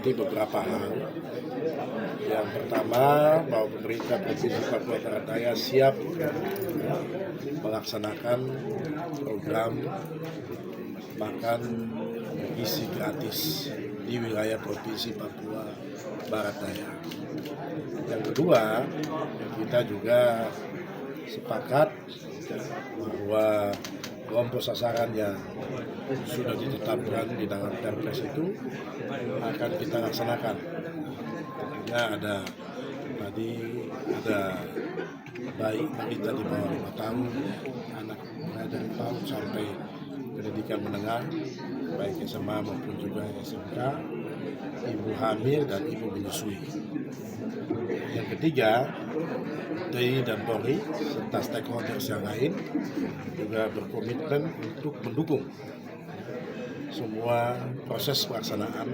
mencermati beberapa hal. Yang pertama, bahwa pemerintah Provinsi Papua Barat Daya siap melaksanakan program makan gizi gratis di wilayah Provinsi Papua Barat Daya. Yang kedua, kita juga sepakat bahwa kelompok sasaran yang sudah ditetapkan di dalam Perpres itu akan kita laksanakan. Tentunya ada bayi balita di bawah 5 tahun, anak dari PAUD sampai pendidikan menengah, baik SMA maupun juga SMK, ibu hamil dan ibu menyusui. Yang ketiga, TNI dan Polri serta stakeholders yang lain juga berkomitmen untuk mendukung semua proses pelaksanaan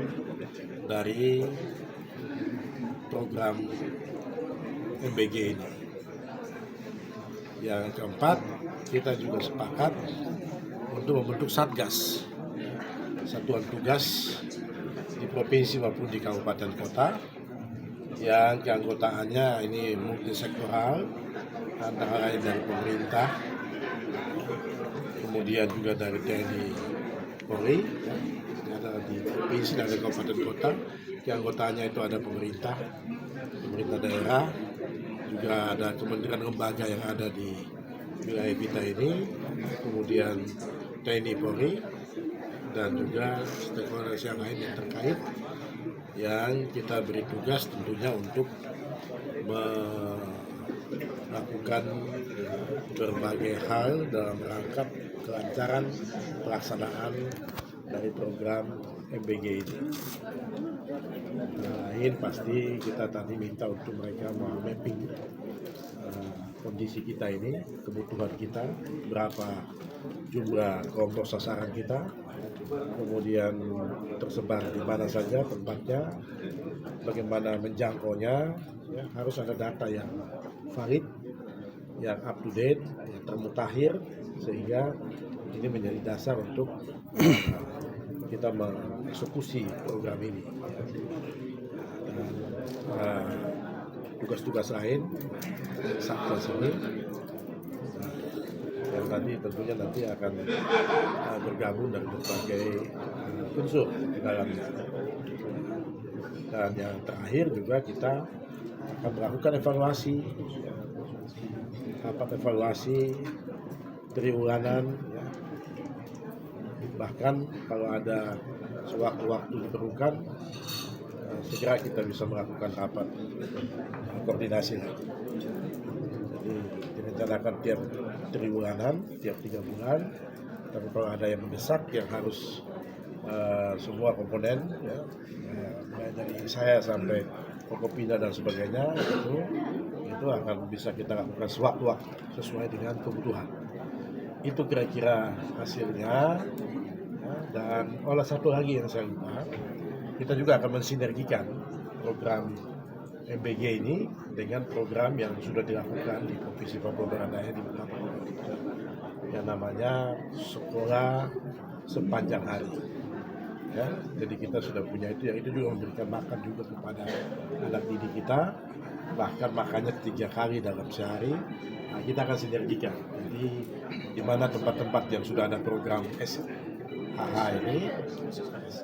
dari program MBG ini. Yang keempat, kita juga sepakat untuk membentuk Satgas, satuan tugas di provinsi maupun di kabupaten kota, yang keanggotaannya ini multisektoral, antara lain dari pemerintah, kemudian juga dari TNI Polri, ada di provinsi dan di kabupaten kota. Keanggotaannya itu ada pemerintah daerah, juga ada kementerian lembaga yang ada di wilayah kita ini, kemudian TNI Polri, dan juga stakeholder yang lain yang terkait, yang kita beri tugas tentunya untuk melakukan berbagai hal dalam rangka kelancaran pelaksanaan dari program MBG ini. Lain pasti kita tadi minta untuk mereka mapping kondisi kita ini, kebutuhan kita, berapa jumlah kelompok sasaran kita, kemudian tersebar di mana saja tempatnya, bagaimana menjangkaunya, ya, harus ada data yang valid, yang up to date, yang termutakhir, sehingga ini menjadi dasar untuk kita mengeksekusi program ini. Tugas-tugas lain Satgas ini yang tadi tentunya nanti akan bergabung dari berbagai unsur di dalamnya. Dan yang terakhir juga kita akan melakukan evaluasi, rapat evaluasi triwulanan, ya. Bahkan kalau ada sewaktu-waktu diperlukan, segera kita bisa melakukan rapat koordinasi. Jadi direncanakan tiap triwulanan, tiap 3 bulan. Tapi kalau ada yang mendesak yang harus semua komponen, ya, dari saya sampai Forkopimda dan sebagainya, itu akan bisa kita lakukan sewaktu-waktu sesuai dengan kebutuhan. Itu kira-kira hasilnya. Ya, dan satu lagi yang saya lupa, kita juga akan mensinergikan program MBG ini dengan program yang sudah dilakukan di Provinsi Papua Barat Daya di beberapa kota, yang namanya sekolah sepanjang hari. Ya, jadi kita sudah punya itu, yang itu juga memberikan makan juga kepada anak didik kita, bahkan makannya 3 kali dalam sehari. Nah, kita akan sinergikan. Jadi di mana tempat-tempat yang sudah ada program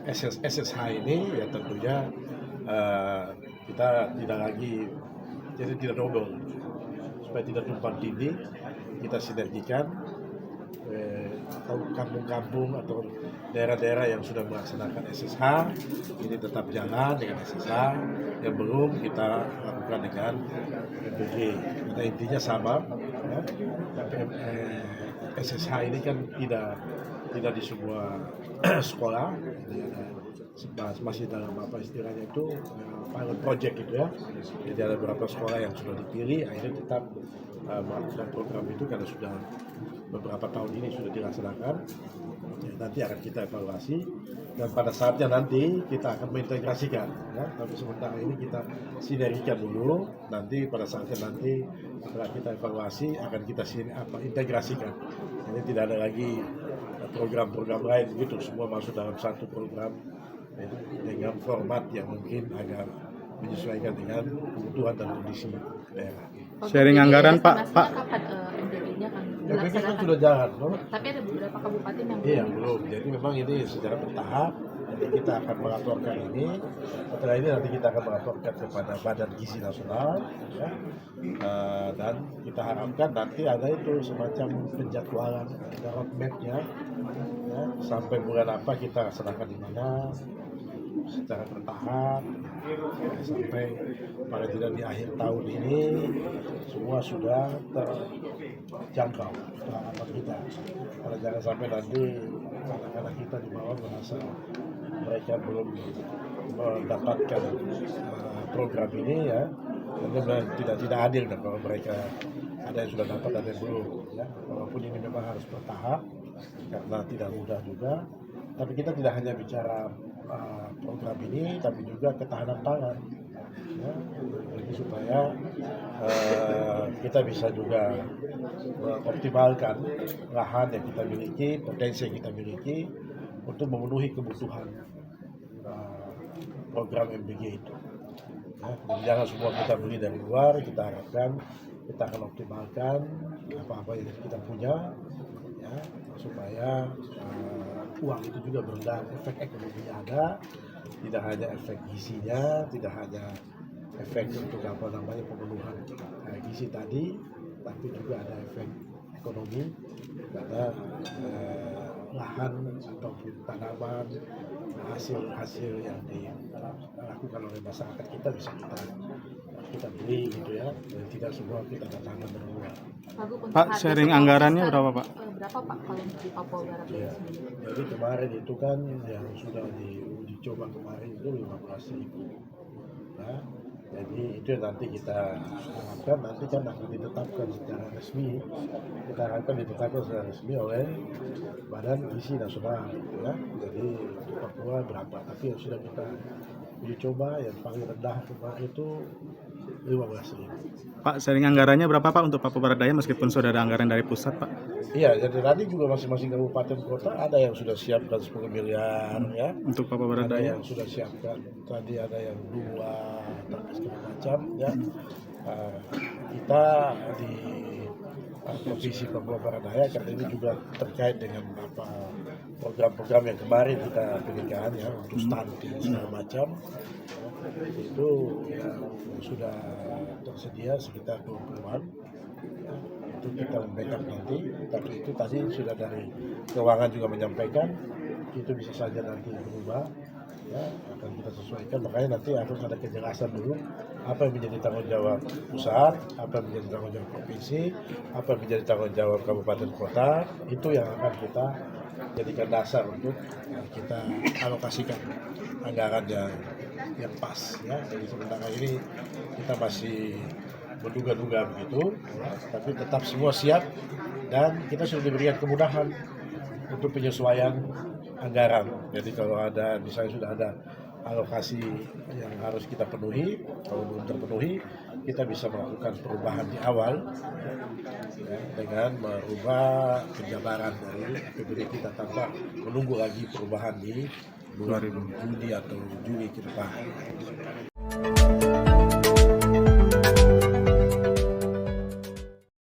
SSH ini, ya tentunya kita tidak lagi, jadi tidak double, supaya tidak tumpang tindih, kita sinergikan atau kampung-kampung atau daerah-daerah yang sudah melaksanakan SSH ini tetap jalan dengan SSH, yang belum kita lakukan dengan MBG. Kita intinya sama, ya. SSH ini kan tidak di semua sekolah, masih dalam apa istilahnya itu pilot project gitu ya. Jadi ada beberapa sekolah yang sudah dipilih, akhirnya tetap melakukan program itu karena sudah beberapa tahun ini sudah dilaksanakan. Ya, nanti akan kita evaluasi dan pada saatnya nanti kita akan mengintegrasikan, ya. Tapi sementara ini kita sinergikan dulu, nanti pada saatnya nanti setelah kita evaluasi akan kita integrasikan. Jadi tidak ada lagi program-program lain gitu, semua masuk dalam satu program dengan format yang mungkin agak menyesuaikan dengan kebutuhan dan kondisi daerah. Sharing anggaran Pak. Kapan MDG-nya kan Ya, kan dilaksanakan? sudah jalan, no? Tapi ada beberapa kabupaten yang Iya, belum. Jadi memang ini secara bertahap. Nanti kita akan melaporkan ini. Setelah ini nanti kita akan melaporkan kepada Badan Gizi Nasional, ya. Dan kita harapkan nanti ada itu semacam penjadwalan, ada roadmap-nya, ya. Sampai bulan apa kita laksanakan di mana, secara bertahap, ya, sampai paling tidak di akhir tahun ini semua sudah terjangkau harapan kita. Karena jangan sampai nanti anak-anak kita di bawah merasa mereka belum mendapatkan program ini, ya. Karena tidak adil dan kalau mereka ada yang sudah dapat ada yang belum, ya. Walaupun ini memang harus bertahap karena tidak mudah juga. Tapi kita tidak hanya bicara program ini, tapi juga ketahanan pangan, ya. Jadi supaya kita bisa juga mengoptimalkan lahan yang kita miliki, potensi yang kita miliki untuk memenuhi kebutuhan program MBG itu. Ya, jadi jangan semua kita beli dari luar. Kita harapkan kita akan optimalkan apa-apa yang kita punya, ya, supaya uang itu juga berendam, efek ekonominya ada, tidak hanya efek gizinya, tidak hanya efek untuk pemenuhan gizi tadi, tapi juga ada efek ekonomi karena lahan ataupun tanaman, hasil yang dilakukan oleh masyarakat kita bisa kita beli gitu, ya, dan tidak semua kita datangkan dari luar. Pak, sharing anggarannya berapa Pak? Berapa Pak kalau di Papua Barat Ya, sendiri? jadi kemarin itu kan yang sudah diuji coba kemarin itu 15.000. Nah, jadi itu yang nanti kita harapkan nanti kan akan ditetapkan secara resmi. Kita harapkan ditetapkan secara resmi oleh Badan Gizi Nasional, ya. Jadi untuk Papua berapa? Tapi yang sudah kita uji coba yang paling rendah kemarin itu 15.000. Pak, sharing anggarannya berapa Pak untuk Papua Barat Daya meskipun sudah ada anggaran dari pusat Pak? Iya, jadi tadi juga masing-masing kabupaten kota ada yang sudah siapkan 10 miliar, ya. Untuk Papua Barat Ada Daya. yang sudah siapkan, tadi ada yang 2, dan segala macam, ya. Kita di Provinsi Papua Barat Daya karena ini juga terkait dengan program-program yang kemarin kita berikan, ya, untuk stunting segala macam, itu ya, sudah tersedia sekitar 20-an, ya, itu kita backup nanti. Tapi itu tadi sudah dari keuangan juga menyampaikan itu bisa saja nanti berubah, ya, akan kita sesuaikan. Makanya nanti harus ada kejelasan dulu apa yang menjadi tanggung jawab pusat, apa yang menjadi tanggung jawab provinsi, apa yang menjadi tanggung jawab kabupaten kota. Itu yang akan kita jadikan dasar untuk kita alokasikan anggaran yang pas, ya. Jadi sementara ini kita masih menduga-duga begitu, ya, tapi tetap semua siap dan kita sudah diberikan kemudahan untuk penyesuaian anggaran. Jadi kalau ada misalnya sudah ada alokasi yang harus kita penuhi, kalau belum terpenuhi kita bisa melakukan perubahan di awal, ya, dengan merubah penjabaran dari APBD kita tanpa menunggu lagi perubahan di bulan Juni atau Juli ke depan.